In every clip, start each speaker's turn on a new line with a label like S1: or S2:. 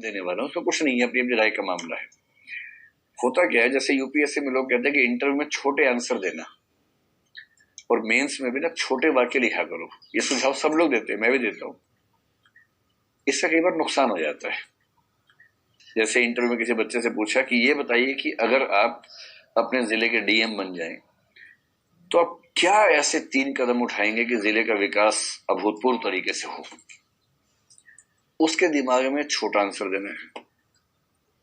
S1: देने वाला हूँ, उसमें कुछ नहीं है, अपनी अपनी राय का मामला है। होता क्या है, जैसे यूपीएससी में लोग कहते हैं कि इंटरव्यू में छोटे आंसर देना और मेंस में भी ना छोटे वाक्य लिखा करो, ये सुझाव सब लोग देते हैं, मैं भी देता हूं। इससे कई बार नुकसान हो जाता है। जैसे इंटरव्यू में किसी बच्चे से पूछा कि ये बताइए कि अगर आप अपने जिले के डीएम बन जाएं तो आप क्या ऐसे 3 कदम उठाएंगे कि जिले का विकास अभूतपूर्व तरीके से हो। उसके दिमाग में छोटा आंसर देना है।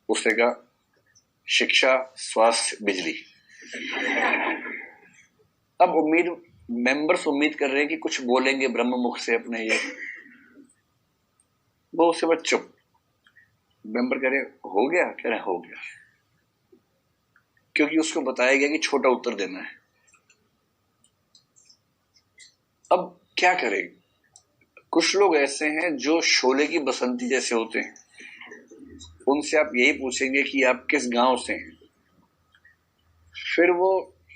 S1: उसने कहा शिक्षा, स्वास्थ्य, बिजली। अब मेंबर्स उम्मीद कर रहे हैं कि कुछ बोलेंगे ब्रह्म मुख से अपने, ये वो उससे बस चुप। मेंबर कह रहे हो गया, कह रहे हो गया, क्योंकि उसको बताया गया कि छोटा उत्तर देना है। अब क्या करें, कुछ लोग ऐसे हैं जो शोले की बसंती जैसे होते हैं। उनसे आप यही पूछेंगे कि आप किस गांव से हैं, फिर वो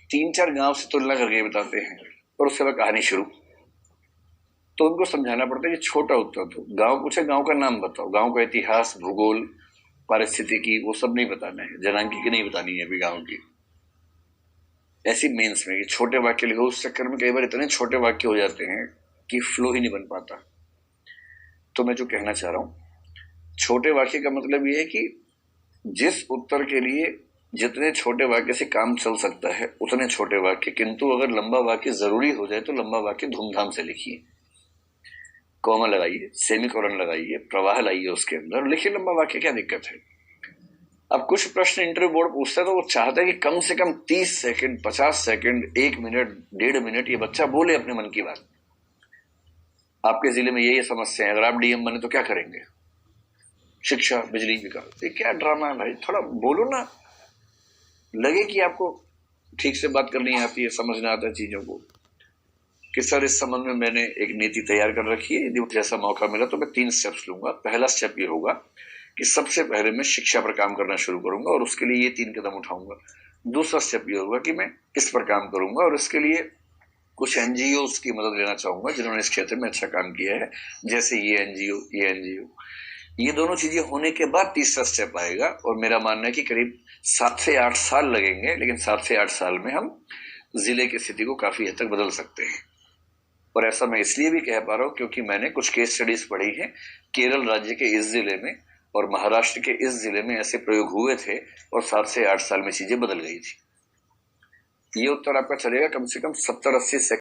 S1: 3-4 गांव से तुलना करके बताते हैं और उससे वह कहानी शुरू। तो उनको समझाना पड़ता है कि छोटा उत्तर दो। गांव पूछे, गांव का नाम बताओ, गांव का इतिहास, भूगोल, पारिस्थितिकी, वो सब नहीं बताना है, जनांकी की नहीं बतानी है अभी गांव की। ऐसी मेंस में कि छोटे वाक्य लिखो। उस चक्कर में कई बार इतने छोटे वाक्य हो जाते हैं कि फ्लो ही नहीं बन पाता। तो मैं जो कहना चाह रहा हूं, छोटे वाक्य का मतलब ये है कि जिस उत्तर के लिए जितने छोटे वाक्य से काम चल सकता है उतने छोटे वाक्य, किंतु अगर लंबा वाक्य जरूरी हो जाए तो लंबा वाक्य धूमधाम से लिखिए। कॉमा लगाइए, सेमीकोलन लगाइए, प्रवाह लाइए उसके अंदर, लिखिए लंबा वाक्य, क्या दिक्कत है। अब कुछ प्रश्न इंटरव्यू बोर्ड पूछता है तो वो चाहता है कि कम से कम 30 सेकंड, 50 सेकंड, 1 मिनट, 1.5 मिनट ये बच्चा बोले अपने मन की बात। आपके जिले में ये समस्या है, अगर आप डीएम बने तो क्या करेंगे। शिक्षा, बिजली, विकास। ये क्या ड्रामा है भाई, थोड़ा बोलो ना, लगे कि आपको ठीक से बात करनी आती है, समझना आता है चीजों को। कि सर इस संबंध में मैंने एक नीति तैयार कर रखी है, यदि मुझे ऐसा मौका मिला तो मैं 3 स्टेप्स लूंगा। पहला स्टेप ये होगा कि सबसे पहले मैं शिक्षा पर काम करना शुरू करूंगा और उसके लिए ये 3 कदम उठाऊंगा। दूसरा स्टेप ये होगा कि मैं इस पर काम करूंगा और इसके लिए कुछ एनजीओ की मदद लेना चाहूंगा जिन्होंने इस क्षेत्र में अच्छा काम किया है, जैसे ये एनजीओ। ये दोनों चीजें होने के बाद तीसरा स्टेप आएगा और मेरा मानना है कि करीब 7 से 8 साल लगेंगे, लेकिन 7 से 8 साल में हम जिले की स्थिति को काफी हद तक बदल सकते हैं। और ऐसा मैं इसलिए भी कह पा रहा हूं क्योंकि मैंने कुछ केस स्टडीज पढ़ी है। केरल राज्य के इस जिले में और महाराष्ट्र के इस जिले में ऐसे प्रयोग हुए थे और 7 से 8 साल में चीजें बदल गई थी। ये उत्तर आपका चलेगा कम से कम 70-80 सेकंड